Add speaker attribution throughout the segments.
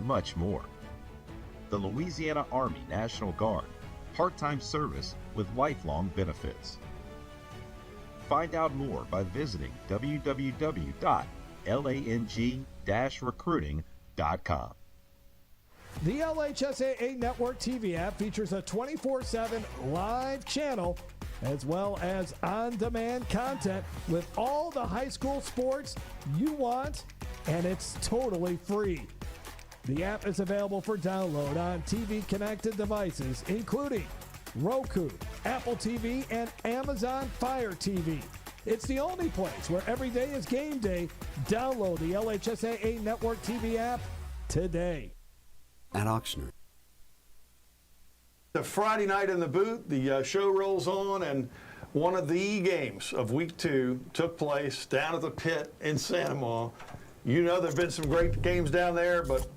Speaker 1: much more. The Louisiana Army National Guard, part-time service with lifelong benefits. Find out more by visiting www.lang-recruiting.com.
Speaker 2: The LHSAA Network TV app features a 24/7 live channel as well as on-demand content with all the high school sports you want, and it's totally free. The app is available for download on TV-connected devices, including Roku, Apple TV, and Amazon Fire TV. It's the only place where every day is game day. Download the LHSAA Network TV app today.
Speaker 3: At Auctioner.
Speaker 4: The Friday night in the booth, the show rolls on, and one of the games of week 2 took place down at the pit in Santa Maria. You know there have been some great games down there, but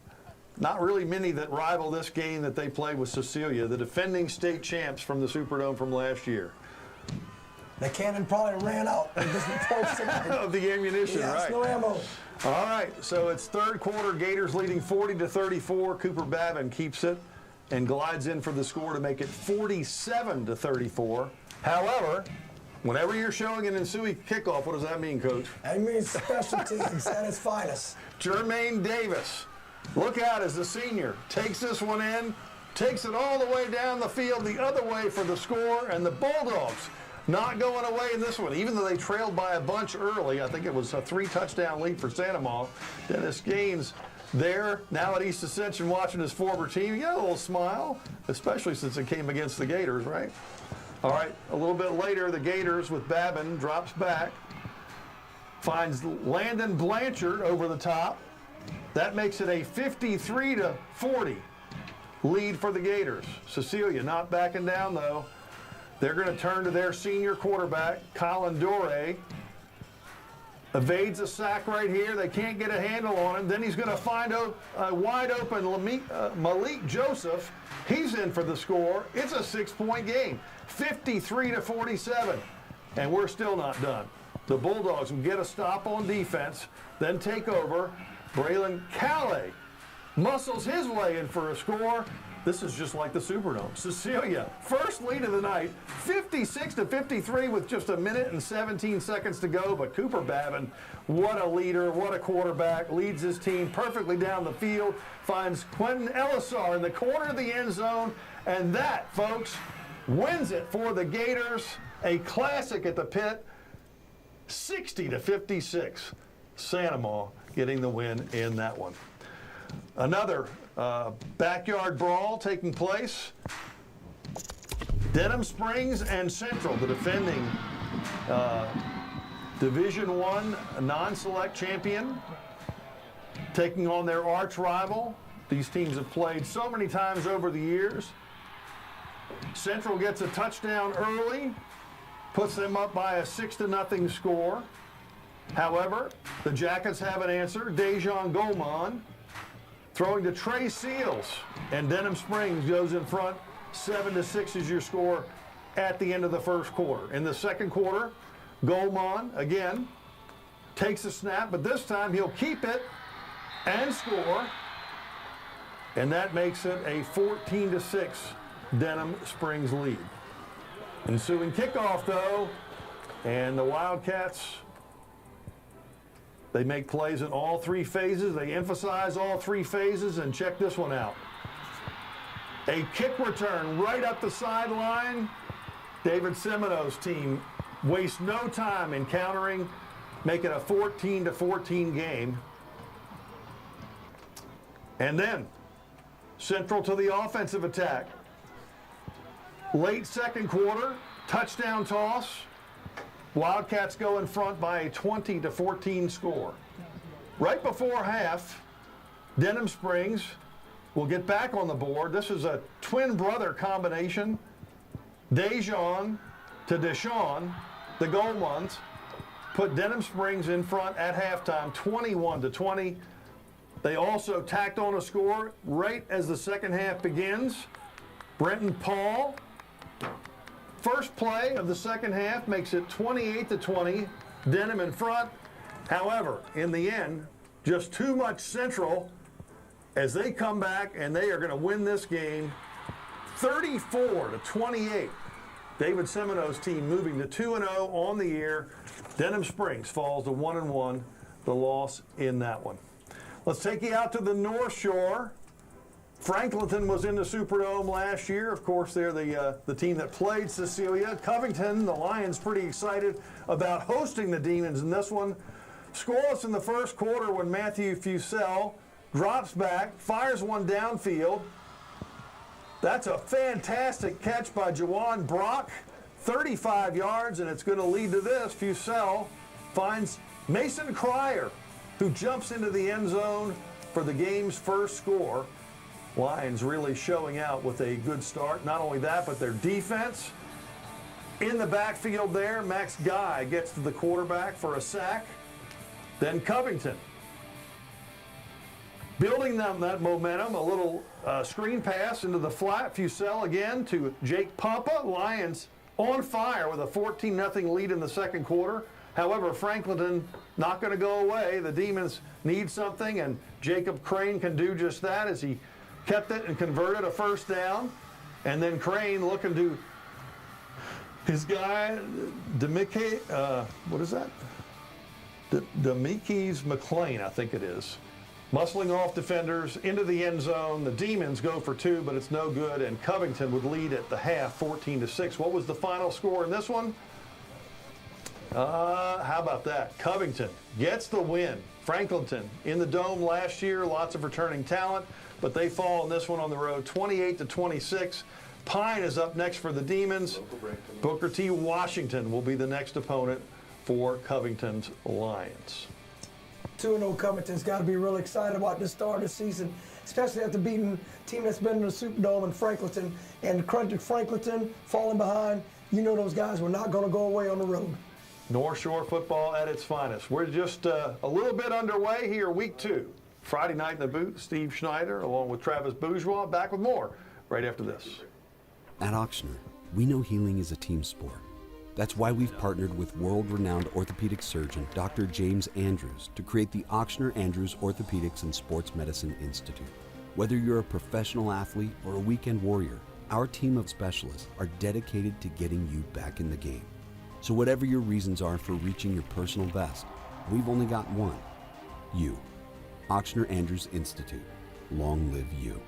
Speaker 4: not really many that rival this game that they played with Cecilia, the defending state champs from the Superdome from last year.
Speaker 5: The cannon probably ran out
Speaker 4: of the ammunition,
Speaker 5: yeah,
Speaker 4: right?
Speaker 5: No ammo.
Speaker 4: All right, so it's third quarter. Gators leading 40-34. Cooper Babin keeps it and glides in for the score to make it 47-34. However, whenever you're showing an ensuing kickoff, what does that mean, Coach?
Speaker 5: That means special teams at its finest.
Speaker 4: Jermaine Davis, look out as the senior takes this one in, takes it all the way down the field the other way for the score, and the Bulldogs not going away in this one, even though they trailed by a bunch early. I think it was a 3-touchdown lead for Santa Maria. Dennis Gaines there, now at East Ascension, watching his former team. You got a little smile, especially since it came against the Gators, right? All right, a little bit later, the Gators with Babin drops back, finds Landon Blanchard over the top. That makes it a 53-40 lead for the Gators. Cecilia not backing down, though. They're going to turn to their senior quarterback, Colin Dore. Evades a sack right here. They can't get a handle on him. Then he's going to find a wide open Malik Joseph. He's in for the score. It's a 6-point game, 53-47. And we're still not done. The Bulldogs will get a stop on defense, then take over. Braylon Calais muscles his way in for a score. This is just like the Superdome. Cecilia, first lead of the night, 56-53 with just a minute and 17 seconds to go. But Cooper Babin, what a leader, what a quarterback, leads his team perfectly down the field, finds Quentin Elisar in the corner of the end zone, and that, folks, wins it for the Gators. A classic at the pit, 60-56. Santa Maria getting the win in that one. Another backyard brawl taking place. Denham Springs and Central, the defending Division I non-select champion, taking on their arch rival. These teams have played so many times over the years. Central gets a touchdown early, puts them up by a 6-0 score. However, the Jackets have an answer. Dejan Goldman throwing to Trey Seals, and Denham Springs goes in front. 7-6 is your score at the end of the first quarter. In the second quarter, Goldman again takes a snap, but this time he'll keep it and score, and that makes it a 14-6 Denham Springs lead. Ensuing kickoff, though, and the Wildcats, they make plays in all 3 phases. They emphasize all 3 phases, and check this one out. A kick return right up the sideline. David Semino's team wastes no time in countering, make it a 14-14 game. And then Central to the offensive attack. Late second quarter, touchdown toss. Wildcats go in front by a 20-14 score. Right before half, Denham Springs will get back on the board. This is a twin brother combination. Dejan to Deshaun, the Goldmans, put Denham Springs in front at halftime, 21-20. They also tacked on a score right as the second half begins. Brenton Paul, first play of the second half, makes it 28-20. Denham in front. However, in the end, just too much Central as they come back, and they are going to win this game 34-28. David Semino's team moving to 2-0 on the year. Denham Springs falls to 1-1, the loss in that one. Let's take you out to the North Shore. Franklinton was in the Superdome last year. Of course, they're the team that played Cecilia. Covington, the Lions, pretty excited about hosting the Demons in this one. Scoreless in the first quarter when Matthew Fusell drops back, fires one downfield. That's a fantastic catch by Jawan Brock, 35 yards, and it's going to lead to this. Fusell finds Mason Cryer, who jumps into the end zone for the game's first score. Lions really showing out with a good start. Not only that, but their defense. In the backfield there, Max Guy gets to the quarterback for a sack. Then Covington, building them that momentum, a little screen pass into the flat. Fusell again to Jake Pompa. Lions on fire with a 14-0 lead in the second quarter. However, Franklinton not going to go away. The Demons need something, and Jacob Crane can do just that as he kept it and converted a first down. And then Crane looking to his guy, Demikis, what is that? Demikis McLean, I think it is. Muscling off defenders into the end zone. The Demons go for two, but it's no good, and Covington would lead at the half, 14-6. What was the final score in this one? How about that? Covington gets the win. Franklinton in the Dome last year, lots of returning talent, but they fall in this one on the road, 28-26. Pine is up next for the Demons. Booker T. Washington will be the next opponent for Covington's Lions.
Speaker 5: 2-0 Covington's got to be really excited about the start of the season, especially after beating a team that's been in the Superdome in Franklinton, and crunching Franklinton, falling behind. You know those guys were not going to go away on the road.
Speaker 4: North Shore football at its finest. We're just a little bit underway here, week 2. Friday night in the boot, Steve Schneider along with Travis Bourgeois, back with more right after this.
Speaker 3: At Ochsner, we know healing is a team sport. That's why we've partnered with world-renowned orthopedic surgeon Dr. James Andrews to create the Ochsner Andrews Orthopedics and Sports Medicine Institute. Whether you're a professional athlete or a weekend warrior, our team of specialists are dedicated to getting you back in the game. So whatever your reasons are for reaching your personal best, we've only got one: you. Ochsner Andrews Institute. Long live you.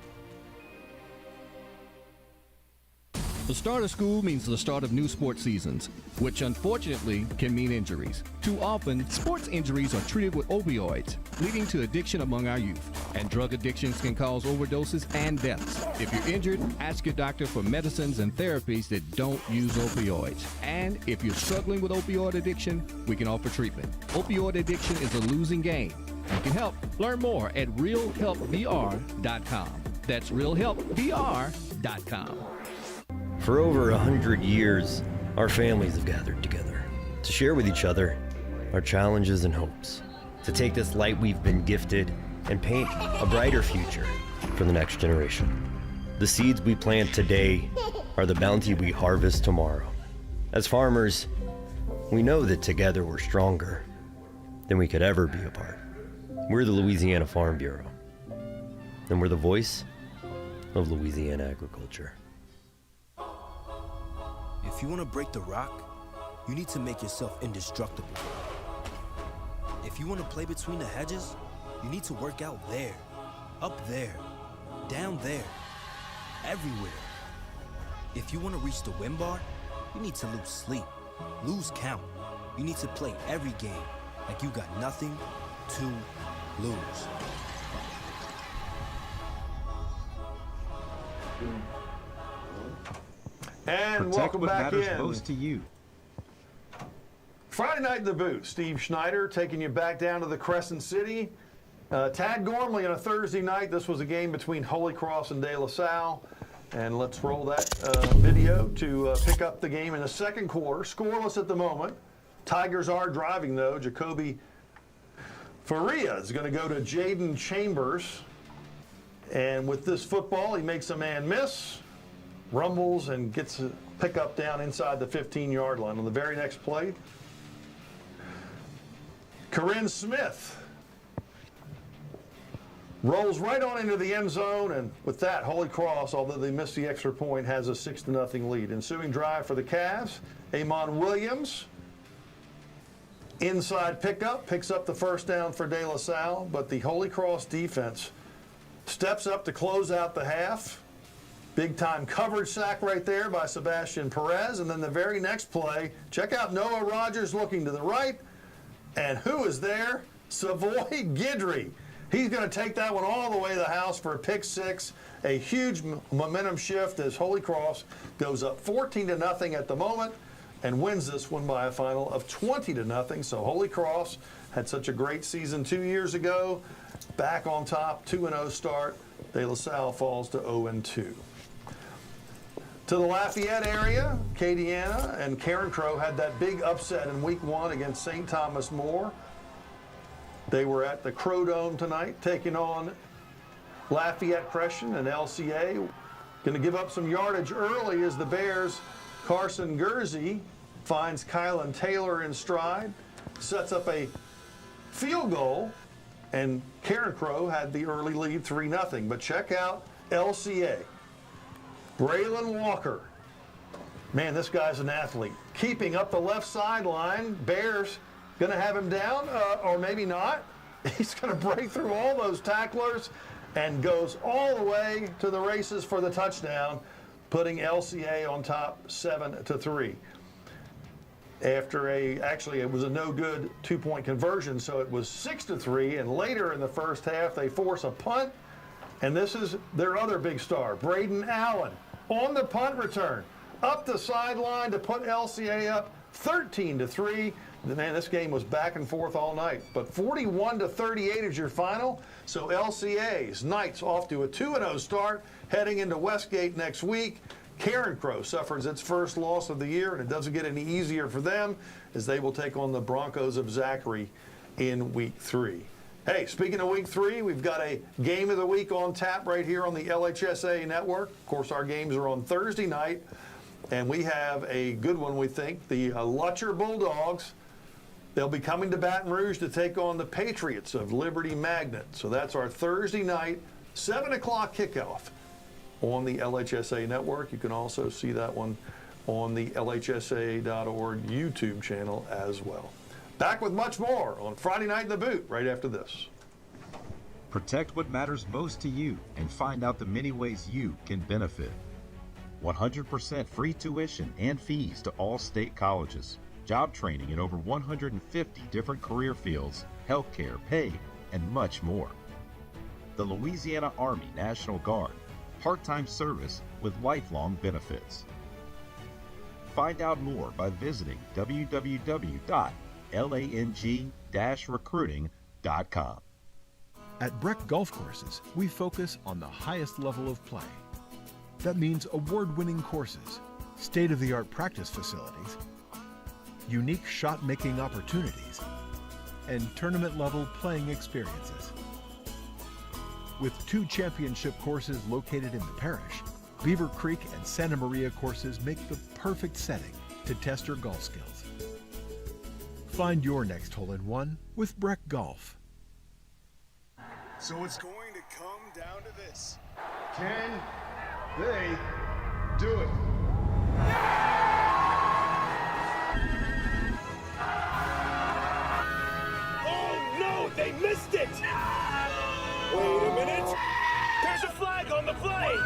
Speaker 6: The start of school means the start of new sports seasons, which unfortunately can mean injuries. Too often, sports injuries are treated with opioids, leading to addiction among our youth. And drug addictions can cause overdoses and deaths. If you're injured, ask your doctor for medicines and therapies that don't use opioids. And if you're struggling with opioid addiction, we can offer treatment. Opioid addiction is a losing game. You can help. Learn more at realhelpvr.com. That's realhelpvr.com.
Speaker 7: For over 100 years, our families have gathered together to share with each other our challenges and hopes, to take this light we've been gifted and paint a brighter future for the next generation. The seeds we plant today are the bounty we harvest tomorrow. As farmers, we know that together we're stronger than we could ever be apart. We're the Louisiana Farm Bureau, and we're the voice of Louisiana agriculture.
Speaker 8: If you want to break the rock, you need to make yourself indestructible. If you want to play between the hedges, you need to work out there, up there, down there, everywhere. If you want to reach the win bar, you need to lose sleep, lose count. You need to play every game like you got nothing to lose.
Speaker 4: And
Speaker 1: Protect
Speaker 4: welcome
Speaker 1: what
Speaker 4: back
Speaker 1: matters
Speaker 4: in.
Speaker 1: most to you.
Speaker 4: Friday night in the boot. Steve Schneider taking you back down to the Crescent City. Tad Gormley on a Thursday night. This was a game between Holy Cross and De La Salle. And let's roll that video to pick up the game in the second quarter. Scoreless at the moment. Tigers are driving, though. Jacoby Faria is going to go to Jaden Chambers. And with this football, he makes a man miss, rumbles, and gets a pickup down inside the 15-yard line. On the very next play, Corinne Smith rolls right on into the end zone, and with that, Holy Cross, although they missed the extra point, has a 6-0 lead. Ensuing drive for the Cavs, Amon Williams, inside pickup, picks up the first down for De La Salle, but the Holy Cross defense steps up to close out the half. Big time coverage sack right there by Sebastian Perez, and then the very next play, check out Noah Rogers looking to the right, and who is there? Savoy Guidry. He's going to take that one all the way to the house for a pick six. A huge momentum shift as Holy Cross goes up 14-0 at the moment and wins this one by a final of 20-0. So Holy Cross had such a great season 2 years ago. Back on top, 2-0 start. De La Salle falls to 0-2. To the Lafayette area, Acadiana and Karen Crow had that big upset in week 1 against St. Thomas More. They were at the Crow Dome tonight, taking on Lafayette Christian and LCA. Going to give up some yardage early as the Bears' Carson Gurzy finds Kylan Taylor in stride, sets up a field goal, and Karen Crow had the early lead 3-0. But check out LCA. Braylon Walker. Man, this guy's an athlete. Keeping up the left sideline. Bears going to have him down, or maybe not. He's going to break through all those tacklers and goes all the way to the races for the touchdown, putting LCA on top 7-3. After actually it was a no good 2-point conversion, so it was 6-3, and later in the first half they force a punt, and this is their other big star, Braden Allen, on the punt return, up the sideline to put LCA up 13-3. Man, this game was back and forth all night, but 41-38 is your final. So LCA's Knights off to a 2-0 start, heading into Westgate next week. Karen Crow suffers its first loss of the year, and it doesn't get any easier for them as they will take on the Broncos of Zachary in week 3. Hey, speaking of week 3, we've got a game of the week on tap right here on the LHSA network. Of course, our games are on Thursday night, and we have a good one, we think. The Lutcher Bulldogs, they'll be coming to Baton Rouge to take on the Patriots of Liberty Magnet. So that's our Thursday night, 7 o'clock kickoff on the LHSA network. You can also see that one on the LHSA.org YouTube channel as well. Back with much more on Friday Night in the Boot right after this.
Speaker 1: Protect what matters most to you and find out the many ways you can benefit. 100% free tuition and fees to all state colleges. Job training in over 150 different career fields, healthcare, pay, and much more. The Louisiana Army National Guard, part-time service with lifelong benefits. Find out more by visiting www.lang-recruiting.com.
Speaker 9: At Breck Golf Courses, we focus on the highest level of play. That means award-winning courses, state-of-the-art practice facilities, unique shot-making opportunities, and tournament-level playing experiences. With 2 championship courses located in the parish, Beaver Creek and Santa Maria courses make the perfect setting to test your golf skills. Find your next hole-in-one with Breck Golf.
Speaker 10: So it's going to come down to this.
Speaker 4: Can they do it?
Speaker 10: Oh no, they missed it! Wait a minute! There's a flag on the play!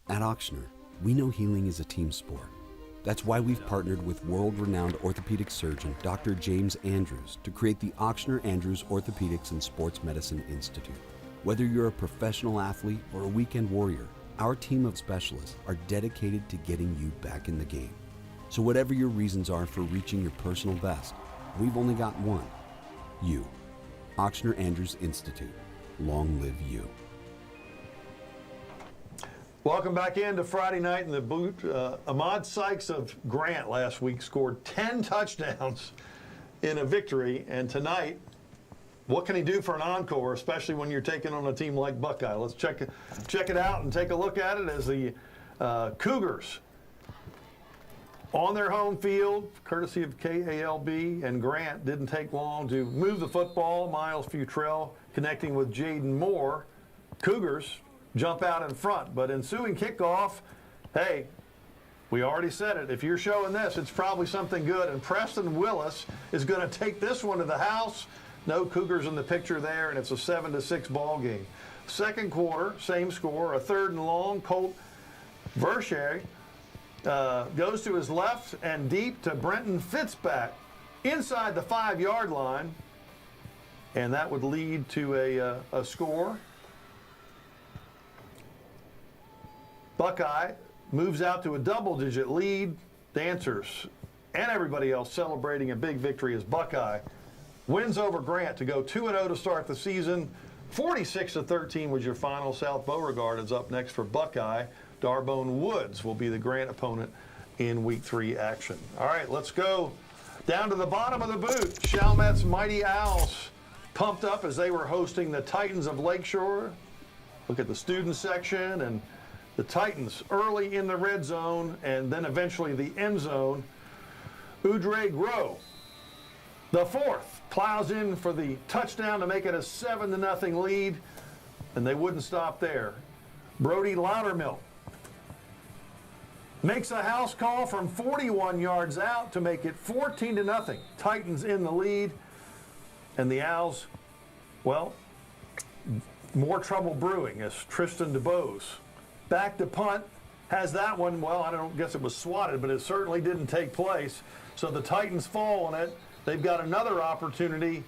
Speaker 3: At Auctioner, we know healing is a team sport. That's why we've partnered with world-renowned orthopedic surgeon Dr. James Andrews to create the Auctioner Andrews Orthopedics and Sports Medicine Institute. Whether you're a professional athlete or a weekend warrior, our team of specialists are dedicated to getting you back in the game. So whatever your reasons are for reaching your personal best, we've only got one: you. Auctioner Andrews Institute. Long live you.
Speaker 4: Welcome back into Friday Night in the Boot. Ahmad Sykes of Grant last week scored 10 touchdowns in a victory, and tonight, what can he do for an encore, especially when you're taking on a team like Buckeye? Let's check it out and take a look at it as the Cougars on their home field, courtesy of KALB and Grant, didn't take long to move the football. Miles Futrell connecting with Jaden Moore. Cougars jump out in front, but ensuing kickoff, hey, we already said it. If you're showing this, it's probably something good, and Preston Willis is going to take this one to the house. No Cougars in the picture there, and it's a 7-6 ball game. Second quarter, same score, a 3rd and long. Colt Verschay goes to his left and deep to Brenton Fitzpatrick inside the 5-yard line, and that would lead to a score. Buckeye moves out to a double-digit lead. Dancers and everybody else celebrating a big victory as Buckeye wins over Grant to go 2-0 to start the season. 46-13 was your final. South Beauregard is up next for Buckeye. Darbone Woods will be the Grant opponent in Week 3 action. All right, let's go down to the bottom of the boot. Chalmette's Mighty Owls pumped up as they were hosting the Titans of Lakeshore. Look at the student section, and the Titans early in the red zone and then eventually the end zone. Udre Grow, the fourth, plows in for the touchdown to make it a 7-0 lead, and they wouldn't stop there. Brody Loudermilk makes a house call from 41 yards out to make it 14-0. Titans in the lead, and the Owls, well, more trouble brewing as Tristan DeBose back to punt, has that one, well, I don't guess it was swatted, but it certainly didn't take place. So the Titans fall on it. They've got another opportunity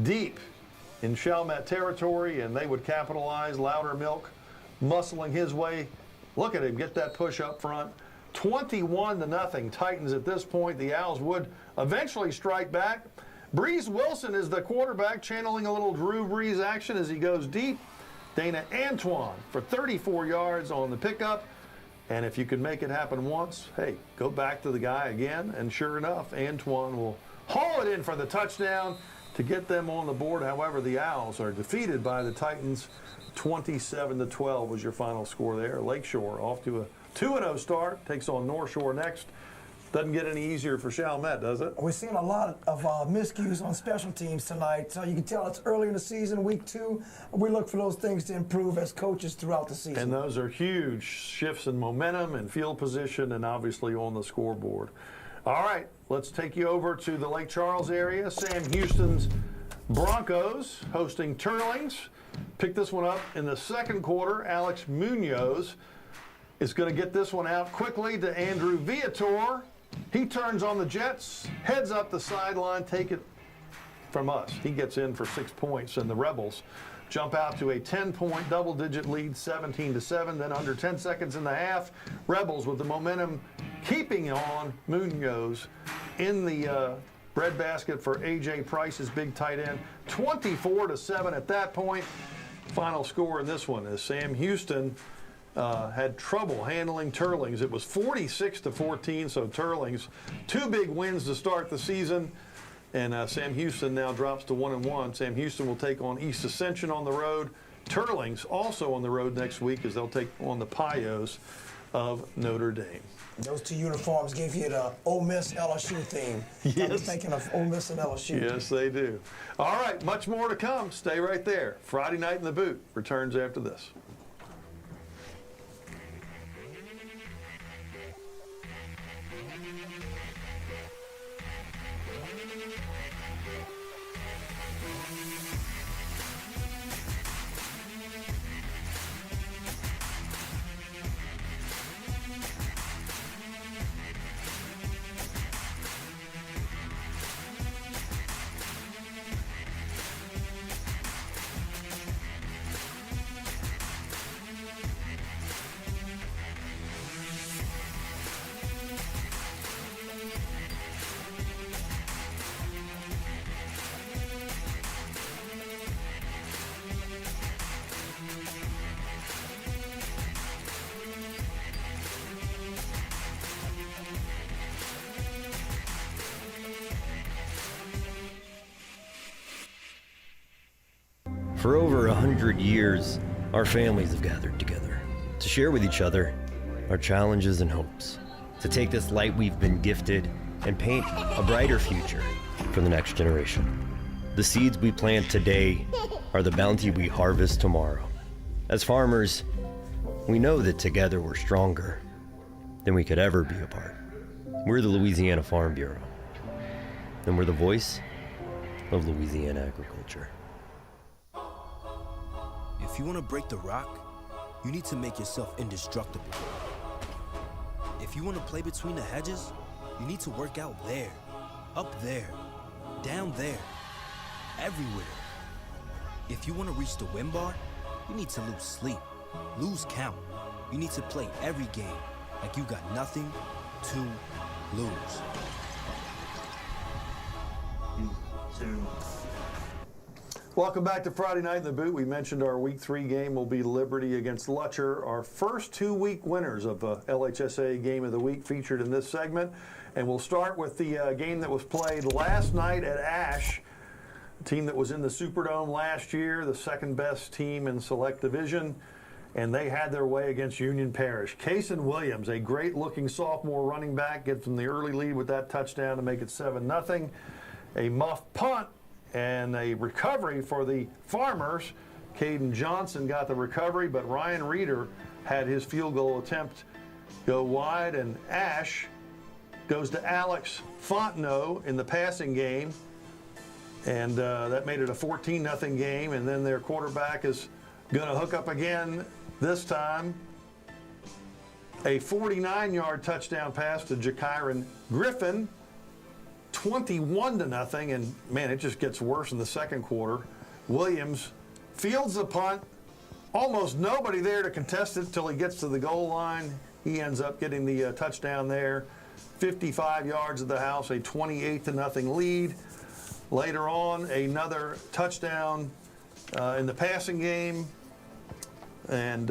Speaker 4: deep in Chalmette territory, and they would capitalize. Loudermilk muscling his way. Look at him get that push up front. 21-0 Titans at this point. The Owls would eventually strike back. Breeze Wilson is the quarterback, channeling a little Drew Brees action as he goes deep. Dana Antoine for 34 yards on the pickup. And if you could make it happen once, hey, go back to the guy again. And sure enough, Antoine will haul it in for the touchdown to get them on the board. However, the Owls are defeated by the Titans. 27-12 was your final score there. Lakeshore off to a 2-0 start, takes on North Shore next. Doesn't get any easier for Chalmette, does it?
Speaker 5: We're seeing a lot of miscues on special teams tonight, so you can tell it's early in the season, week 2. We look for those things to improve as coaches throughout the season.
Speaker 4: And those are huge shifts in momentum and field position and obviously on the scoreboard. All right, let's take you over to the Lake Charles area. Sam Houston's Broncos hosting Turlings. Pick this one up in the second quarter. Alex Munoz is going to get this one out quickly to Andrew Viator. He turns on the Jets, heads up the sideline, take it from us. He gets in for 6 points, and the Rebels jump out to a 10-point double-digit lead, 17-7. Then under 10 seconds in the half, Rebels with the momentum keeping on. Munoz in the breadbasket for A.J. Price's big tight end, 24-7 at that point. Final score in this one is Sam Houston had trouble handling Turlings. It was 46-14, so Turlings, 2 big wins to start the season. And Sam Houston now drops to 1-1. Sam Houston will take on East Ascension on the road. Turlings also on the road next week as they'll take on the Pios of Notre Dame.
Speaker 5: Those 2 uniforms give you the Ole Miss LSU theme.
Speaker 4: Yes.
Speaker 5: I was thinking of Ole Miss and LSU.
Speaker 4: Yes, they do. All right, much more to come. Stay right there. Friday Night in the Boot returns after this.
Speaker 7: For over 100 years, our families have gathered together to share with each other our challenges and hopes, to take this light we've been gifted and paint a brighter future for the next generation. The seeds we plant today are the bounty we harvest tomorrow. As farmers, we know that together we're stronger than we could ever be apart. We're the Louisiana Farm Bureau, and we're the voice of Louisiana agriculture.
Speaker 8: If you want to break the rock, you need to make yourself indestructible. If you want to play between the hedges, you need to work out there, up there, down there, everywhere. If you want to reach the win bar, you need to lose sleep, lose count. You need to play every game like you got nothing to lose.
Speaker 4: Welcome back to Friday Night in the Boot. We mentioned our Week 3 game will be Liberty against Lutcher. Our first 2-week winners of LHSA Game of the Week featured in this segment. And we'll start with the game that was played last night at Ash. A team that was in the Superdome last year, the second best team in Select Division. And they had their way against Union Parish. Cason Williams, a great-looking sophomore running back, gets them the early lead with that touchdown to make it 7-0. A muff punt and a recovery for the Farmers. Caden Johnson got the recovery, but Ryan Reeder had his field goal attempt go wide, and Ash goes to Alex Fontenot in the passing game, and that made it a 14-0 game, and then their quarterback is going to hook up again, this time a 49-yard touchdown pass to Jakyron Griffin, 21-0, and man, it just gets worse in the second quarter. Williams fields the punt, almost nobody there to contest it till he gets to the goal line. He ends up getting the touchdown there, 55 yards of the house, a 28-0 lead. Later on, another touchdown in the passing game, and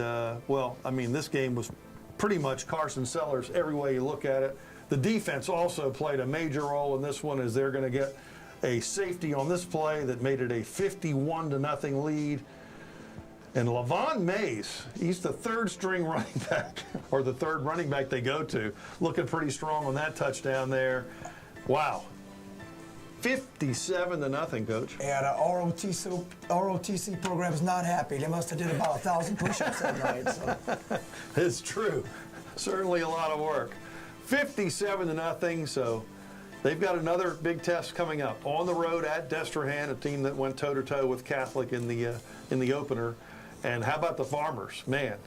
Speaker 4: well, I mean, this game was pretty much Carson Sellers every way you look at it. The defense also played a major role in this one, as they're going to get a safety on this play that made it a 51-0 lead. And Lavon Mays, he's the third string running back, or the third running back they go to, looking pretty strong on that touchdown there. Wow. 57-0, Coach.
Speaker 5: Yeah, the ROTC program is not happy. They must have did about 1,000 push-ups that night. So.
Speaker 4: It's true. Certainly a lot of work. 57-0, so they've got another big test coming up on the road at Destrehan, a team that went toe-to-toe with Catholic in the opener. And how about the Farmers? Man,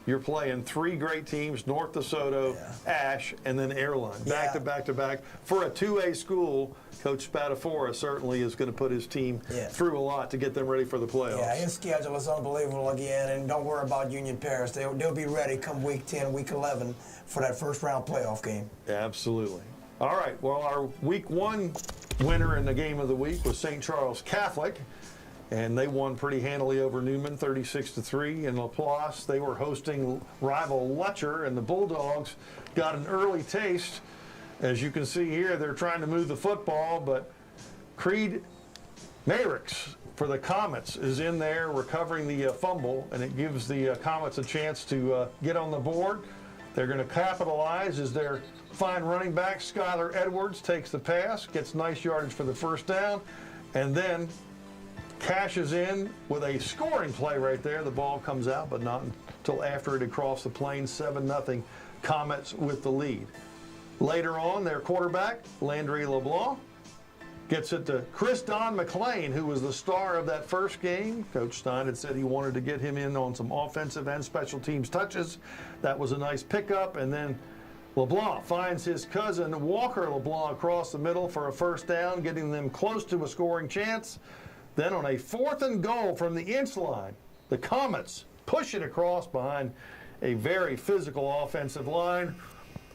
Speaker 4: you're playing three great teams, North DeSoto, Ash, and then Airline. Back to back to back. For a 2A school, Coach Spadafora certainly is going to put his team through a lot to get them ready for the playoffs.
Speaker 5: Yeah, his schedule is unbelievable again, and don't worry about Union Parish. They'll be ready come week 10, week 11 for that first round playoff game.
Speaker 4: Absolutely. All right, well, our week 1 winner in the game of the week was St. Charles Catholic, and they won pretty handily over Newman, 36-3. In Laplace, they were hosting rival Lutcher, and the Bulldogs got an early taste. As you can see here, they're trying to move the football, but Creed Mayricks for the Comets is in there recovering the fumble, and it gives the Comets a chance to get on the board. They're going to capitalize as their fine running back, Skylar Edwards, takes the pass, gets nice yardage for the first down, and then cashes in with a scoring play right there. The ball comes out, but not until after it had crossed the plane. 7-0 Comets with the lead. Later on, their quarterback, Landry LeBlanc, gets it to Chris Don McLean, who was the star of that first game. Coach Stein had said he wanted to get him in on some offensive and special teams touches. That was a nice pickup, and then LeBlanc finds his cousin Walker LeBlanc across the middle for a first down, getting them close to a scoring chance. Then on a 4th and goal from the inch line, the Comets push it across behind a very physical offensive line.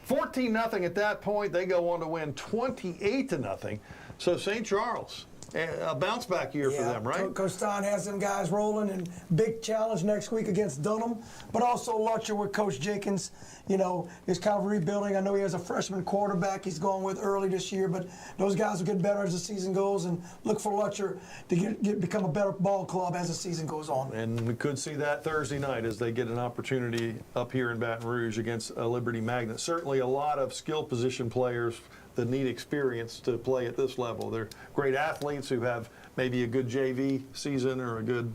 Speaker 4: 14-0 at that point. They go on to win 28-0. So St. Charles, a bounce back year for them, right?
Speaker 5: Coach Stein has them guys rolling, and big challenge next week against Dunham. But also Lutcher with Coach Jenkins, you know, is kind of rebuilding. I know he has a freshman quarterback he's going with early this year, but those guys will get better as the season goes, and look for Lutcher to become a better ball club as the season goes on.
Speaker 4: And we could see that Thursday night as they get an opportunity up here in Baton Rouge against Liberty Magnet. Certainly a lot of skill position players that need experience to play at this level. They're great athletes who have maybe a good JV season or a good,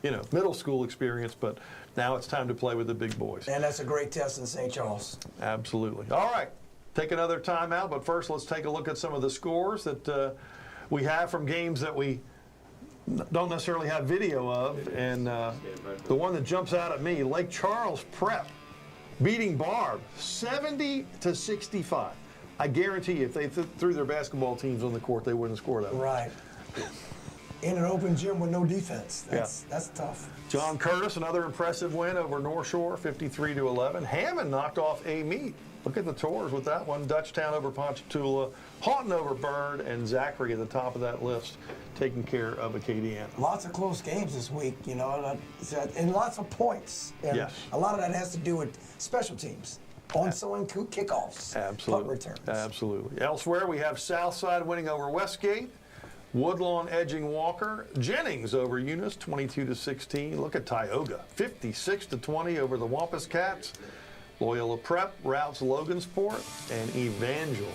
Speaker 4: middle school experience, but now it's time to play with the big boys.
Speaker 5: And that's a great test in St. Charles.
Speaker 4: Absolutely. All right, take another timeout, but first let's take a look at some of the scores that we have from games that we don't necessarily have video of. And the one that jumps out at me, Lake Charles Prep beating Barb 70-65. I guarantee you, if they threw their basketball teams on the court, they wouldn't score that.
Speaker 5: Right. In an open gym with no defense. That's tough.
Speaker 4: John Curtis, another impressive win over North Shore, 53-11. Hammond knocked off A-Meet. Look at the tours with that one. Dutchtown over Ponchatoula, Houghton over Bird, and Zachary at the top of that list, taking care of Acadiana.
Speaker 5: Lots of close games this week, you know, and lots of points. And
Speaker 4: yes.
Speaker 5: A lot of that has to do with special teams. On-sewing kickoffs.
Speaker 4: Absolutely.
Speaker 5: Punt returns.
Speaker 4: Absolutely. Elsewhere, we have Southside winning over Westgate. Woodlawn edging Walker. Jennings over Eunice, 22-16. Look at Tioga, 56-20 over the Wampus Cats. Loyola Prep routs Logansport. And Evangel.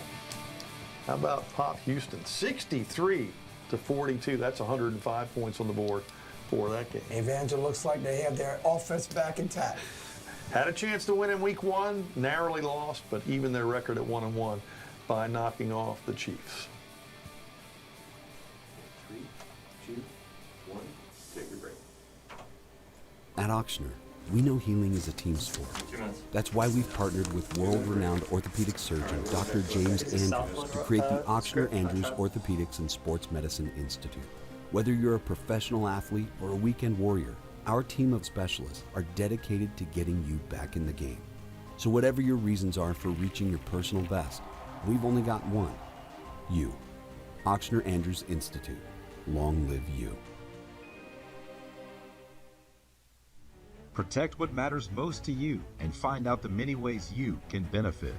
Speaker 4: How about Pop Houston? 63-42. That's 105 points on the board for that game.
Speaker 5: Evangel looks like they have their offense back intact.
Speaker 4: Had a chance to win in week one, narrowly lost, but even their record at 1-1 by knocking off the Chiefs.
Speaker 1: 3, 2, 1, take your break.
Speaker 3: At Auctioner, we know healing is a team sport. That's why we've partnered with world-renowned orthopedic surgeon Dr. James Andrews to create the Auctioner Andrews Orthopedics and Sports Medicine Institute. Whether you're a professional athlete or a weekend warrior, our team of specialists are dedicated to getting you back in the game. So whatever your reasons are for reaching your personal best, we've only got one. You. Auctioner Andrews Institute. Long live you.
Speaker 1: Protect what matters most to you and find out the many ways you can benefit.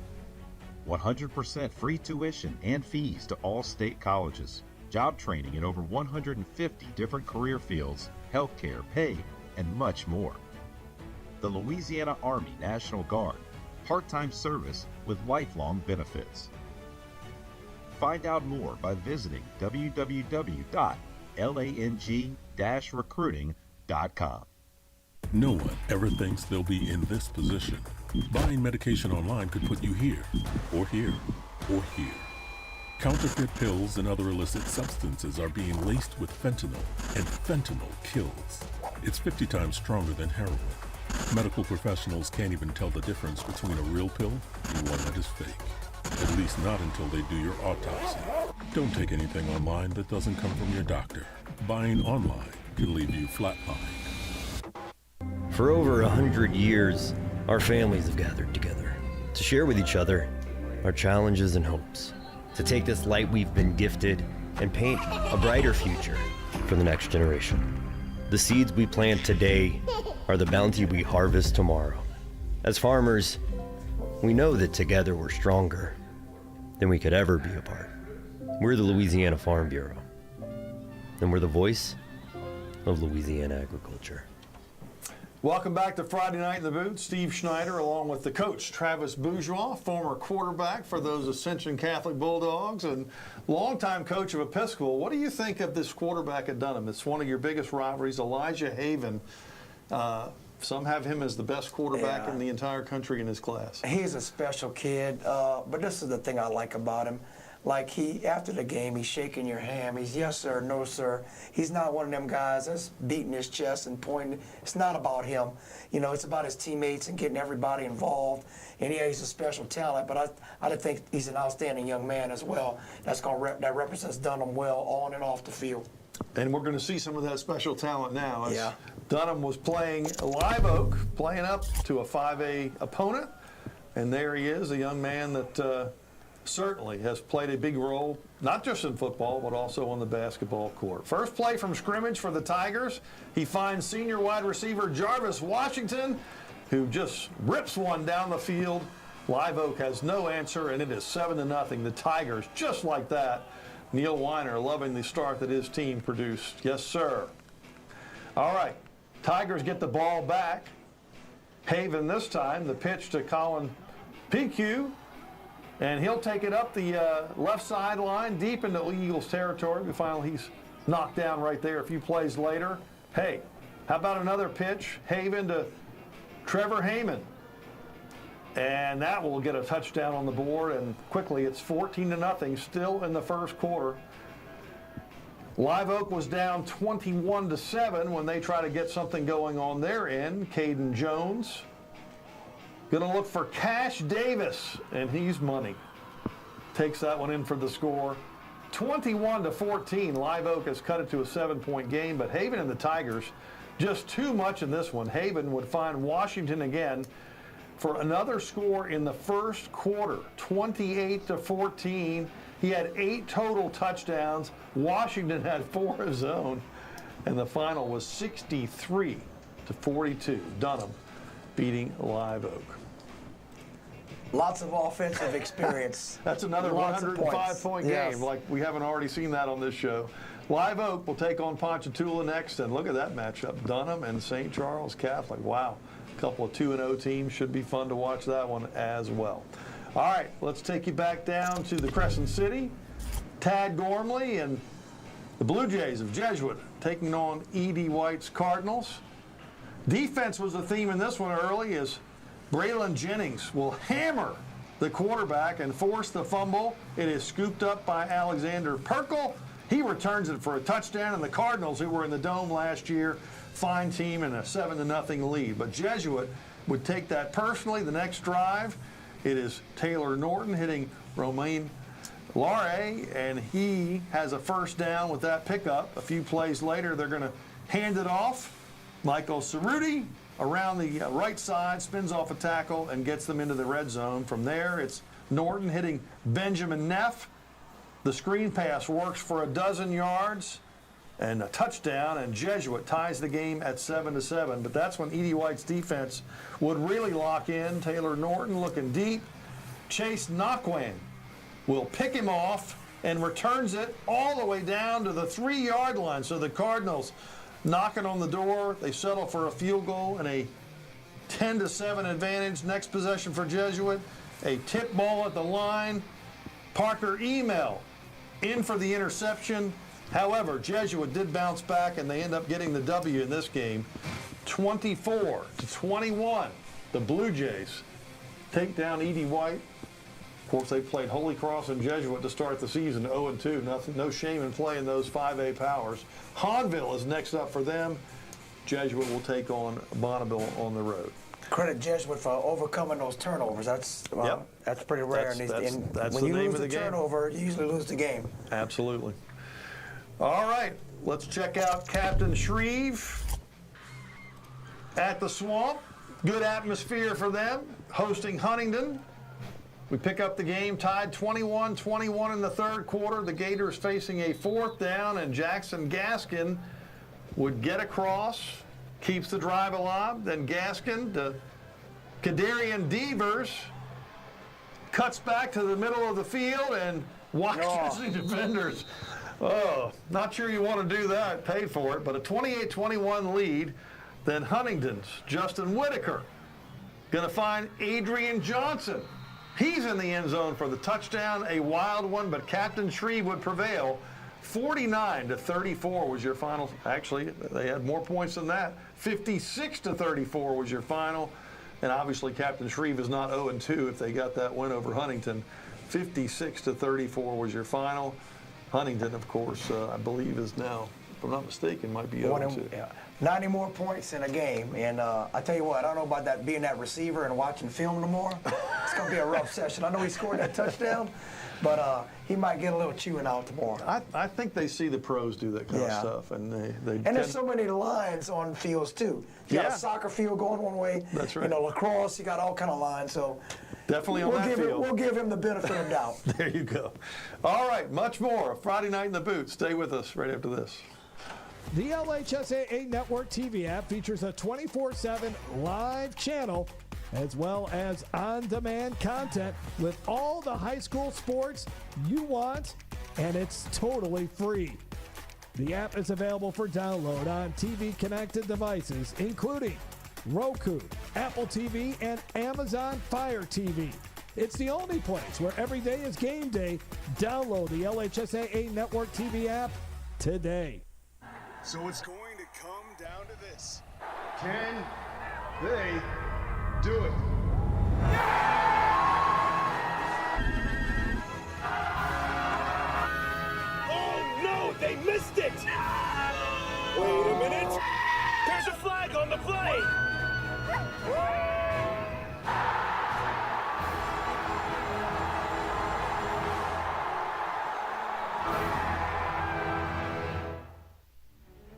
Speaker 1: 100% free tuition and fees to all state colleges. Job training in over 150 different career fields, healthcare, pay, and much more. The Louisiana Army National Guard, part-time service with lifelong benefits. Find out more by visiting www.lang-recruiting.com.
Speaker 11: No one ever thinks they'll be in this position. Buying medication online could put you here, or here, or here. Counterfeit pills and other illicit substances are being laced with fentanyl, and fentanyl kills. It's 50 times stronger than heroin. Medical professionals can't even tell the difference between a real pill and one that is fake. At least not until they do your autopsy. Don't take anything online that doesn't come from your doctor. Buying online can leave you flatlined.
Speaker 7: For over 100 years, our families have gathered together to share with each other our challenges and hopes, to take this light we've been gifted and paint a brighter future for the next generation. The seeds we plant today are the bounty we harvest tomorrow. As farmers, we know that together we're stronger than we could ever be apart. We're the Louisiana Farm Bureau, and we're the voice of Louisiana agriculture.
Speaker 4: Welcome back to Friday Night in the Booth. Steve Schneider along with the coach, Travis Bourgeois, former quarterback for those Ascension Catholic Bulldogs and longtime coach of Episcopal. What do you think of this quarterback at Dunham? It's one of your biggest rivalries, Elijah Haven. Some have him as the best quarterback in the entire country in his class.
Speaker 5: He's a special kid, but this is the thing I like about him. Like after the game, he's shaking your hand. He's yes, sir, no, sir. He's not one of them guys that's beating his chest and pointing. It's not about him. You know, it's about his teammates and getting everybody involved. And yeah, he's a special talent, but I think he's an outstanding young man as well. That represents Dunham well on and off the field.
Speaker 4: And we're going to see some of that special talent now. Dunham was playing Live Oak, playing up to a 5A opponent. And there he is, a young man that certainly has played a big role, not just in football, but also on the basketball court. First play from scrimmage for the Tigers. He finds senior wide receiver Jarvis Washington, who just rips one down the field. Live Oak has no answer, and it is 7-0. The Tigers, just like that. Neil Weiner loving the start that his team produced. Yes, sir. All right, Tigers get the ball back. Haven this time, the pitch to Colin PQ, and he'll take it up the left sideline deep into Eagles territory. Finally, he's knocked down right there a few plays later. Hey, how about another pitch? Haven to Trevor Heyman. And that will get a touchdown on the board, and quickly it's 14-0 still in the first quarter. Live Oak was down 21-7 when they try to get something going on their end. Caden Jones gonna look for Cash Davis, and he's money. Takes that one in for the score. 21-14. Live Oak has cut it to a 7-point game, but Haven and the Tigers just too much in this one. Haven would find Washington again for another score in the first quarter, 28-14. He had 8 total touchdowns. Washington had 4 of his own, and the final was 63-42. Dunham beating Live Oak.
Speaker 12: Lots of offensive experience.
Speaker 4: That's another 105-point game.
Speaker 12: Yes.
Speaker 4: Like we haven't already seen that on this show. Live Oak will take on Ponchatoula next, and look at that matchup, Dunham and St. Charles Catholic. Wow. A couple of 2-0 teams. Should be fun to watch that one as well. All right, let's take you back down to the Crescent City. Tad Gormley and the Blue Jays of Jesuit taking on E.D. White's Cardinals. Defense was the theme in this one early, as Braylon Jennings will hammer the quarterback and force the fumble. It is scooped up by Alexander Perkle. He returns it for a touchdown, and the Cardinals, who were in the Dome last year, fine team and a 7-0 lead. But Jesuit would take that personally. The next drive, it is Taylor Norton hitting Romain Larre, and he has a first down with that pickup. A few plays later, they're going to hand it off. Michael Cerruti around the right side, spins off a tackle and gets them into the red zone. From there, it's Norton hitting Benjamin Neff. The screen pass works for a dozen yards and a touchdown, and Jesuit ties the game at 7-7. But that's when E.D. White's defense would really lock in. Taylor Norton looking deep. Chase Nockwang will pick him off and returns it all the way down to the 3-yard line. So the Cardinals knocking on the door. They settle for a field goal and a 10-7 advantage. Next possession for Jesuit, a tip ball at the line. Parker Email in for the interception. However, Jesuit did bounce back, and they end up getting the W in this game. 24-21. The Blue Jays take down E.D. White. Of course, they played Holy Cross and Jesuit to start the season, 0-2. No shame in playing those 5A powers. Hahnville is next up for them. Jesuit will take on Bonneville on the road.
Speaker 12: Credit Jesuit for overcoming those turnovers. That's pretty rare.
Speaker 4: That's
Speaker 12: when
Speaker 4: the
Speaker 12: you
Speaker 4: name
Speaker 12: lose
Speaker 4: of the game.
Speaker 12: Turnover, you usually lose the game.
Speaker 4: Absolutely. All right, let's check out Captain Shreve at the Swamp. Good atmosphere for them, hosting Huntington. We pick up the game tied 21-21 in the third quarter. The Gators facing a 4th down, and Jackson Gaskin would get across, keeps the drive alive. Then Gaskin to Kadarian Devers, cuts back to the middle of the field and watches the defenders. Oh, not sure you want to do that. Paid for it, but a 28-21 lead. Then Huntington's Justin Whitaker going to find Adrian Johnson. He's in the end zone for the touchdown, a wild one, but Captain Shreve would prevail. 49-34 was your final. Actually, they had more points than that. 56-34 was your final. And obviously, Captain Shreve is not 0-2 if they got that win over Huntington. 56-34 was your final. Huntington, of course, I believe is now, if I'm not mistaken, might be 0-2.
Speaker 12: 90 more points in a game. And I tell you what, I don't know about that being that receiver and watching film no more. It's going to be a rough session. I know he scored that touchdown, but he might get a little chewing out tomorrow.
Speaker 4: I think they see the pros do that kind of stuff. And
Speaker 12: there's so many lines on fields, too. You got a soccer field going one way.
Speaker 4: That's right.
Speaker 12: Lacrosse, you got all kind of lines. So
Speaker 4: Definitely on that field.
Speaker 5: We'll give him the benefit of doubt.
Speaker 4: There you go. All right, much more. Friday Night in the Boot. Stay with us right after this.
Speaker 2: The LHSAA Network TV app features a 24/7 live channel as well as on-demand content with all the high school sports you want, and it's totally free. The app is available for download on TV-connected devices, including Roku, Apple TV, and Amazon Fire TV. It's the only place where every day is game day. Download the LHSAA Network TV app today.
Speaker 10: So it's going to come down to this.
Speaker 4: Can they do it?
Speaker 10: Oh no, they missed it! Wait a minute. There's a flag on the play.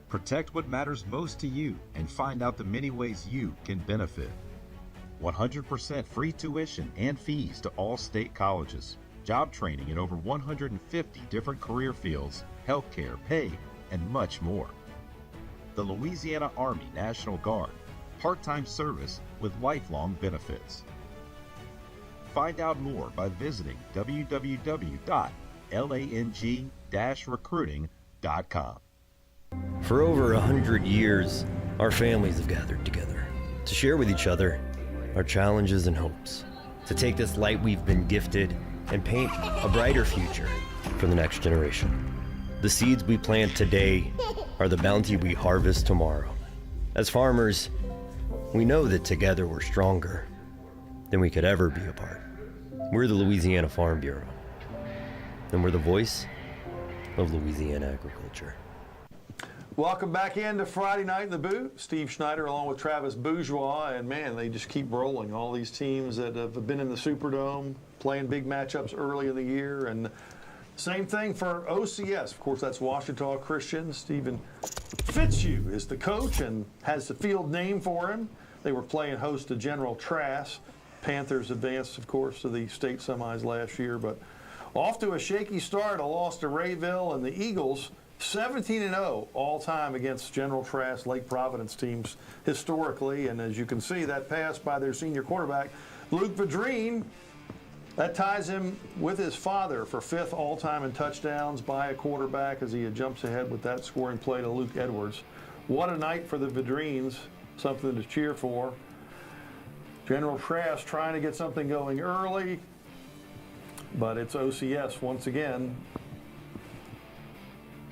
Speaker 1: Protect what matters most to you and find out the many ways you can benefit. 100% free tuition and fees to all state colleges. Job training in over 150 different career fields, healthcare, pay, and much more. The Louisiana Army National Guard. Part-time service with lifelong benefits. Find out more by visiting www.lang-recruiting.com.
Speaker 7: For over 100 years, our families have gathered together to share with each other our challenges and hopes, to take this light we've been gifted and paint a brighter future for the next generation. The seeds we plant today are the bounty we harvest tomorrow. As farmers, we know that together we're stronger than we could ever be apart. We're the Louisiana Farm Bureau, and we're the voice of Louisiana agriculture.
Speaker 4: Welcome back into Friday Night in the Boot. Steve Schneider along with Travis Bourgeois, and man, they just keep rolling. All these teams that have been in the Superdome, playing big matchups early in the year, and same thing for OCS. Of course, that's Ouachita Christian. Stephen Fitzhugh is the coach and has the field name for him. They were playing host to General Trask. Panthers advanced, of course, to the state semis last year, but off to a shaky start, a loss to Rayville, and the Eagles 17-0 all-time against General Trask, Lake Providence teams historically. And as you can see, that pass by their senior quarterback, Luke Vadrine, that ties him with his father for 5th all-time in touchdowns by a quarterback as he jumps ahead with that scoring play to Luke Edwards. What a night for the Vadrines, something to cheer for. General Trask trying to get something going early, but it's OCS once again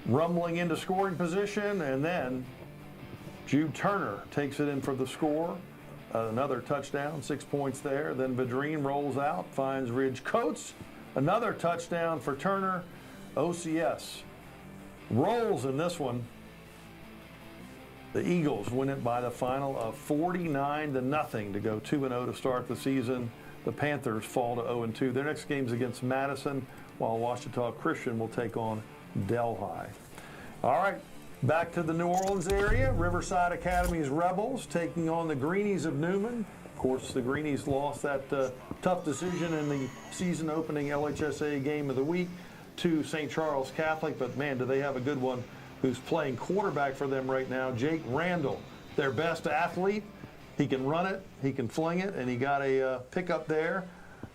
Speaker 4: rumbling into scoring position, and then Jude Turner takes it in for the score. Another touchdown, 6 points there. Then Vadrine rolls out, finds Ridge Coates. Another touchdown for Turner. OCS rolls in this one. The Eagles win it by the final of 49-0 to go 2-0 to start the season. The Panthers fall to 0-2. Their next game's against Madison, while Ouachita Christian will take on Delhi. All right, back to the New Orleans area. Riverside Academy's Rebels taking on the Greenies of Newman. Of course, the Greenies lost that tough decision in the season opening LHSA game of the week to St. Charles Catholic, but man, do they have a good one who's playing quarterback for them right now, Jake Randall, their best athlete. He can run it, he can fling it, and he got a pickup there.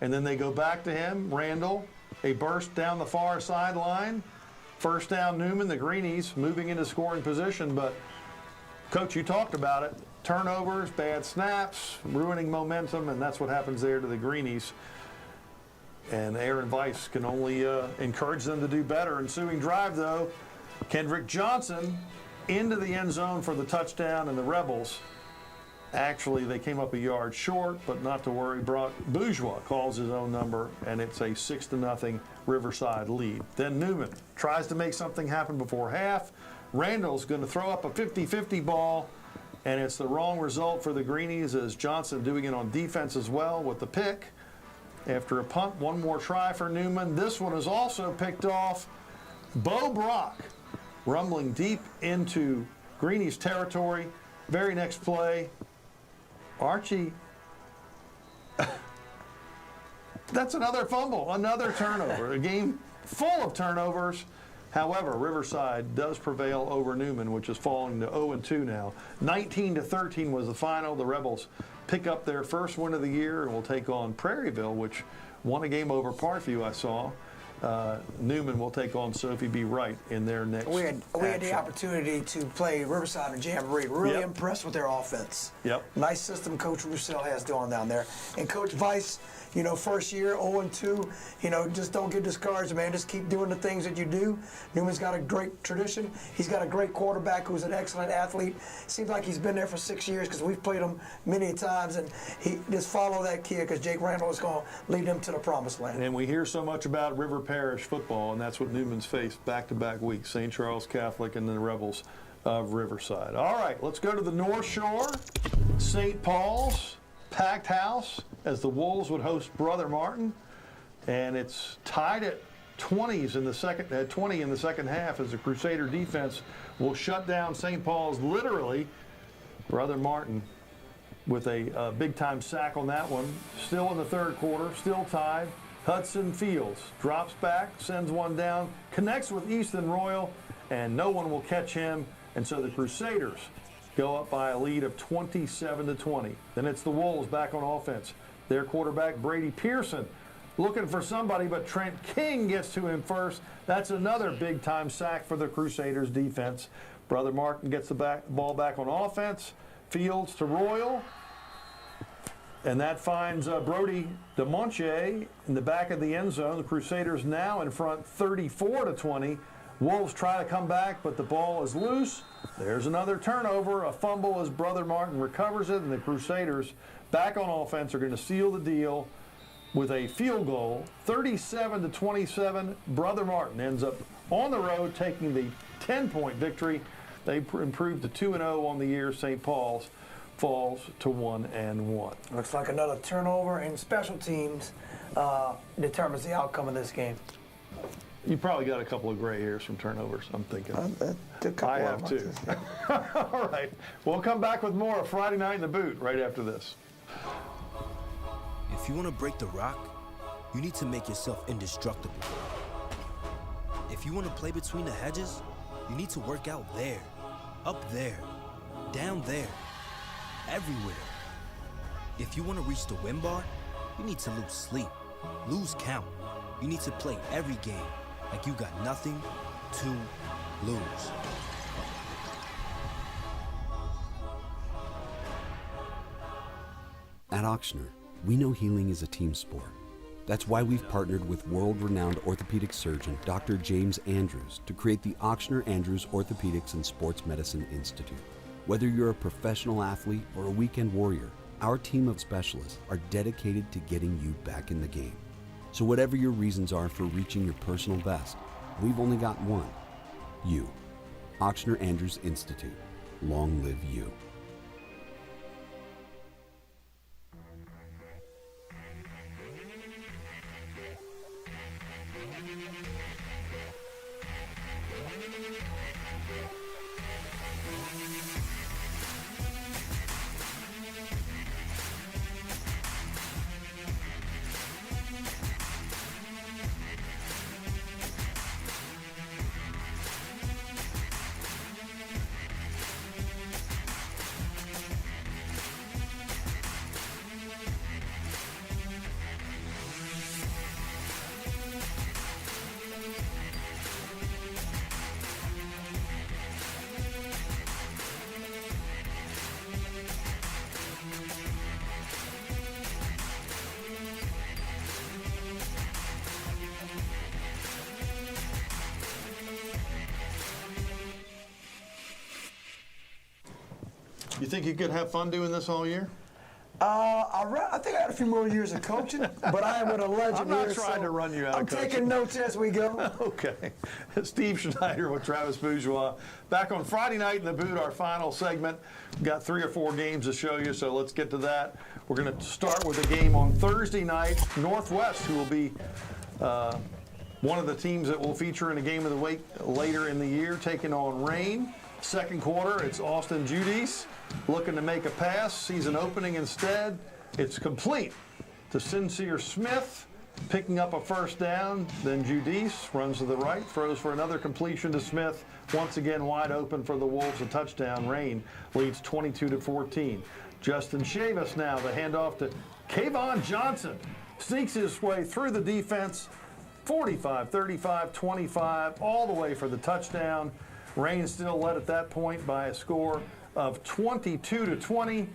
Speaker 4: And then they go back to him, Randall, a burst down the far sideline. First down, Newman, the Greenies moving into scoring position, but Coach, you talked about it. Turnovers, bad snaps, ruining momentum, and that's what happens there to the Greenies. And Aaron Weiss can only encourage them to do better. Ensuing drive, though, Kendrick Johnson into the end zone for the touchdown, and the Rebels, actually, they came up a yard short, but not to worry. Brock Bourgeois calls his own number, and it's a 6-0 Riverside lead. Then Newman tries to make something happen before half. Randall's going to throw up a 50-50 ball, and it's the wrong result for the Greenies, as Johnson doing it on defense as well with the pick. After a punt, one more try for Newman. This one is also picked off. Bo Brock rumbling deep into Greenies territory. Very next play, Archie That's another fumble, another turnover. A game full of turnovers. However, Riverside does prevail over Newman, which is falling to 0-2 now. 19-13 was the final. The Rebels pick up their first win of the year and will take on Prairieville, which won a game over Parkview, I saw. Newman will take on Sophie B. Wright in their next
Speaker 12: We had the opportunity to play Riverside and Jamboree. Really impressed with their offense.
Speaker 4: Yep.
Speaker 12: Nice system Coach Roussel has going down there. And Coach Weiss, you know, first year, 0-2, you know, just don't get discouraged, man. Just keep doing the things that you do. Newman's got a great tradition. He's got a great quarterback who's an excellent athlete. Seems like he's been there for 6 years because we've played him many times, and he just follow that kid because Jake Randall is going to lead them to the promised land.
Speaker 4: And we hear so much about River Parish football, and that's what Newman's faced back-to-back weeks, St. Charles Catholic and the Rebels of Riverside. All right, let's go to the North Shore, St. Paul's. Packed house as the Wolves would host Brother Martin, and it's tied at 20 in the second half as the Crusader defense will shut down St. Paul's literally. Brother Martin with a big-time sack on that one. Still in the third quarter, still tied. Hudson Fields drops back, sends one down, connects with Easton Royal, and no one will catch him, and so the Crusaders go up by a lead of 27-20. Then it's the Wolves back on offense. Their quarterback, Brady Pearson, looking for somebody, but Trent King gets to him first. That's another big-time sack for the Crusaders defense. Brother Martin gets the ball back on offense. Fields to Royal. And that finds Brody DeMonche in the back of the end zone. The Crusaders now in front 34-20. Wolves try to come back, but the ball is loose. There's another turnover, a fumble as Brother Martin recovers it, and the Crusaders back on offense are going to seal the deal with a field goal. 37-27, Brother Martin ends up on the road taking the 10-point victory. They improved to 2-0 on the year. St. Paul's falls to 1-1.
Speaker 12: Looks like another turnover, and special teams determines the outcome of this game.
Speaker 4: You probably got a couple of gray hairs from turnovers, I'm thinking. I have too. All right. We'll come back with more of Friday Night in the Boot right after this.
Speaker 8: If you want to break the rock, you need to make yourself indestructible. If you want to play between the hedges, you need to work out there, up there, down there, everywhere. If you want to reach the win bar, you need to lose sleep, lose count. You need to play every game like you got nothing to lose.
Speaker 3: At Ochsner, we know healing is a team sport. That's why we've partnered with world-renowned orthopedic surgeon Dr. James Andrews to create the Ochsner Andrews Orthopedics and Sports Medicine Institute. Whether you're a professional athlete or a weekend warrior, our team of specialists are dedicated to getting you back in the game. So whatever your reasons are for reaching your personal best, we've only got one. You. Ochsner Andrews Institute. Long live you.
Speaker 4: You think you could have fun doing this all year?
Speaker 12: I think I had a few more years of coaching, but I am with a legend
Speaker 4: I'm not
Speaker 12: here,
Speaker 4: trying
Speaker 12: so
Speaker 4: to run you out
Speaker 12: I'm
Speaker 4: of coaching.
Speaker 12: taking notes as we go.
Speaker 4: Okay. Steve Schneider with Travis Bourgeois. Back on Friday Night in the Boot, our final segment. We've got 3 or 4 games to show you, so let's get to that. We're going to start with a game on Thursday night. Northwest, who will be one of the teams that will feature in a game of the week later in the year, taking on Rain. Second quarter, it's Austin Judice looking to make a pass, sees an opening instead. It's complete to Sincere Smith, picking up a first down. Then Judice runs to the right, throws for another completion to Smith. Once again, wide open for the Wolves, a touchdown. Rain leads 22-14. Justin Chavis now, the handoff to Kayvon Johnson. Sneaks his way through the defense, 45, 35, 25, all the way for the touchdown. Rain still led at that point by a score of 22-20.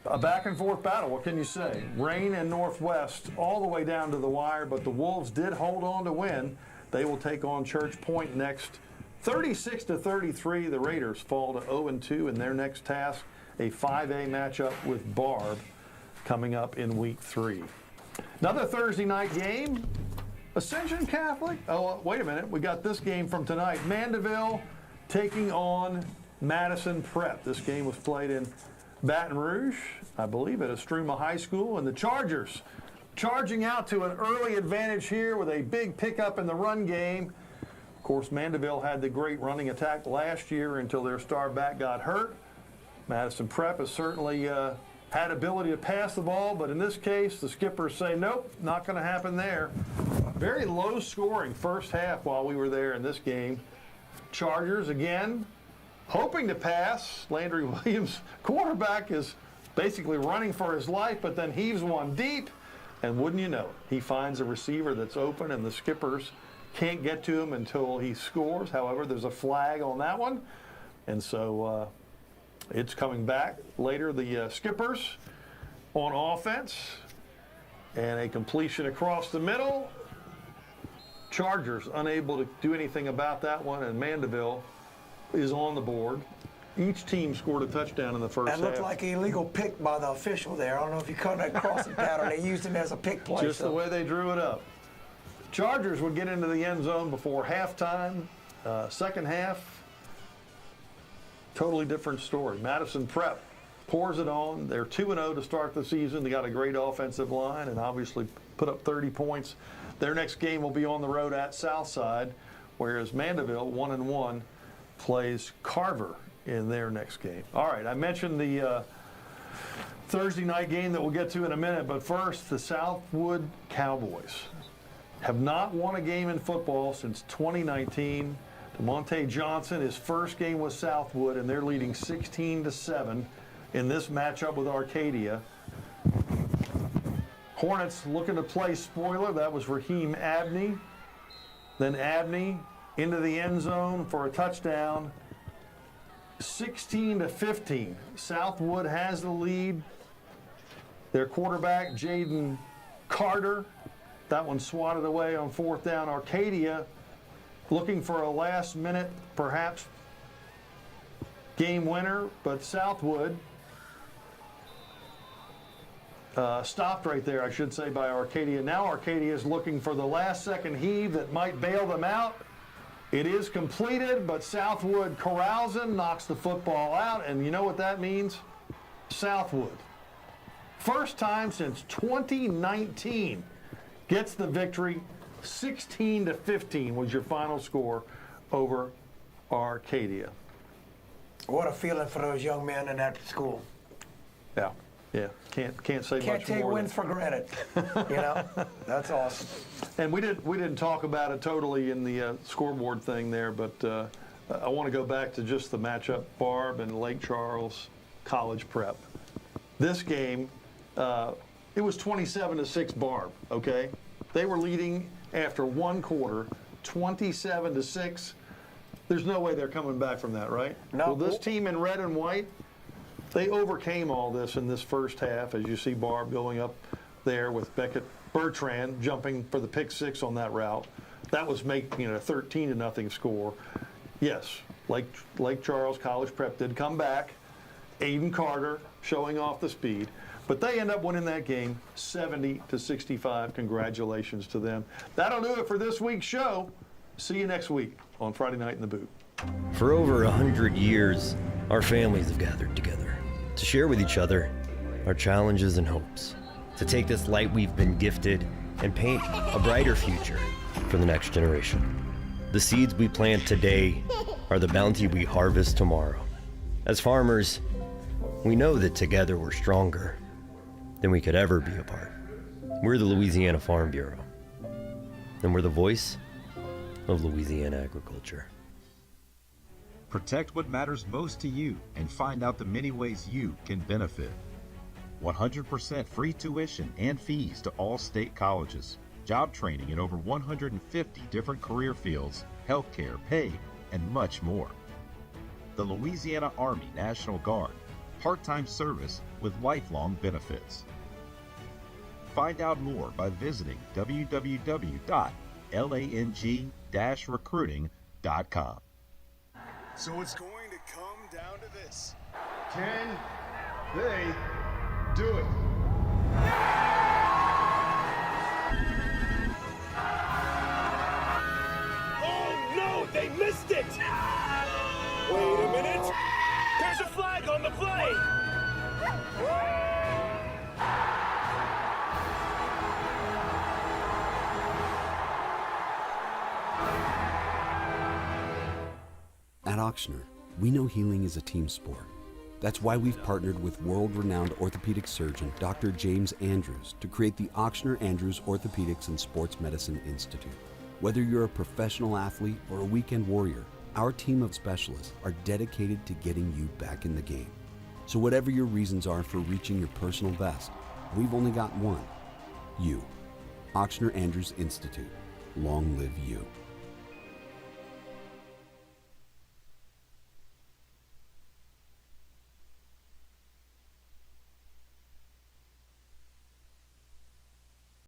Speaker 4: A back and forth battle, what can you say? Rain and Northwest all the way down to the wire, but the Wolves did hold on to win. They will take on Church Point next. 36-33, the Raiders fall to 0-2 in their next task, a 5A matchup with Barb coming up in week 3. Another Thursday night game, Ascension Catholic. Oh, wait a minute, we got this game from tonight. Mandeville taking on Madison Prep. This game was played in Baton Rouge, I believe at Estruma High School, and the Chargers charging out to an early advantage here with a big pickup in the run game. Of course, Mandeville had the great running attack last year until their star back got hurt. Madison Prep has certainly had ability to pass the ball, but in this case, the skippers say, nope, not going to happen there. Very low scoring first half while we were there in this game. Chargers again hoping to pass. Landry Williams, quarterback, is basically running for his life, but then heaves one deep, and wouldn't you know it, he finds a receiver that's open, and the skippers can't get to him until he scores. However, there's a flag on that one, and so it's coming back later. The skippers on offense, and a completion across the middle. Chargers unable to do anything about that one, and Mandeville is on the board. Each team scored a touchdown in the first half.
Speaker 12: That looked like an illegal pick by the official there. I don't know if you caught that crossing pattern. They used him as a pick play.
Speaker 4: Just the way they drew it up. Chargers would get into the end zone before halftime. Second half, totally different story. Madison Prep pours it on. They're 2-0 to start the season. They got a great offensive line and obviously put up 30 points. Their next game will be on the road at Southside, whereas Mandeville, 1-1, plays Carver in their next game. All right, I mentioned the Thursday night game that we'll get to in a minute, but first, the Southwood Cowboys have not won a game in football since 2019. DeMonte Johnson, his first game was Southwood, and they're leading 16-7 in this matchup with Arcadia. Hornets looking to play spoiler. That was Raheem Abney. Then Abney into the end zone for a touchdown. 16-15. Southwood has the lead. Their quarterback, Jaden Carter, that one swatted away on fourth down. Arcadia looking for a last minute, perhaps, game winner, but Southwood stopped right there, I should say, by Arcadia. Now Arcadia is looking for the last second heave that might bail them out. It is completed, but Southwood corrals him, knocks the football out, and you know what that means? Southwood, first time since 2019, gets the victory. 16-15 was your final score over Arcadia.
Speaker 12: What a feeling for those young men in that school.
Speaker 4: Yeah. Can't say much more.
Speaker 12: Can't take wins for granted. You know, that's awesome.
Speaker 4: And we didn't talk about it totally in the scoreboard thing there, but I want to go back to just the matchup, Barb and Lake Charles College Prep. This game, it was 27-6 Barb. Okay, they were leading after one quarter, 27-6. There's no way they're coming back from that, right?
Speaker 12: No.
Speaker 4: Well, this team in red and white, they overcame all this in this first half, as you see Barb going up there with Beckett Bertrand jumping for the pick six on that route. That was making it a 13-0 score. Yes, Lake Charles College Prep did come back. Aiden Carter showing off the speed. But they end up winning that game 70-65. Congratulations to them. That'll do it for this week's show. See you next week on Friday Night in the Boot.
Speaker 7: For over 100 years, our families have gathered together to share with each other our challenges and hopes, to take this light we've been gifted and paint a brighter future for the next generation. The seeds we plant today are the bounty we harvest tomorrow. As farmers, we know that together we're stronger. than we could ever be apart. We're the Louisiana Farm Bureau, and we're the voice of Louisiana agriculture.
Speaker 1: Protect what matters most to you and find out the many ways you can benefit. 100% free tuition and fees to all state colleges. Job training in over 150 different career fields, healthcare, pay, and much more. The Louisiana Army National Guard, part-time service with lifelong benefits. Find out more by visiting www.lang-recruiting.com.
Speaker 10: So it's going to come down to this. Can they do it? Oh no, they missed it! Wait a minute. There's a flag on the play!
Speaker 3: At Auctioner, we know healing is a team sport. That's why we've partnered with world-renowned orthopedic surgeon Dr. James Andrews to create the Auctioner Andrews Orthopedics and Sports Medicine Institute. Whether you're a professional athlete or a weekend warrior, our team of specialists are dedicated to getting you back in the game. So whatever your reasons are for reaching your personal best, we've only got one: you. Auctioner Andrews Institute. Long live you.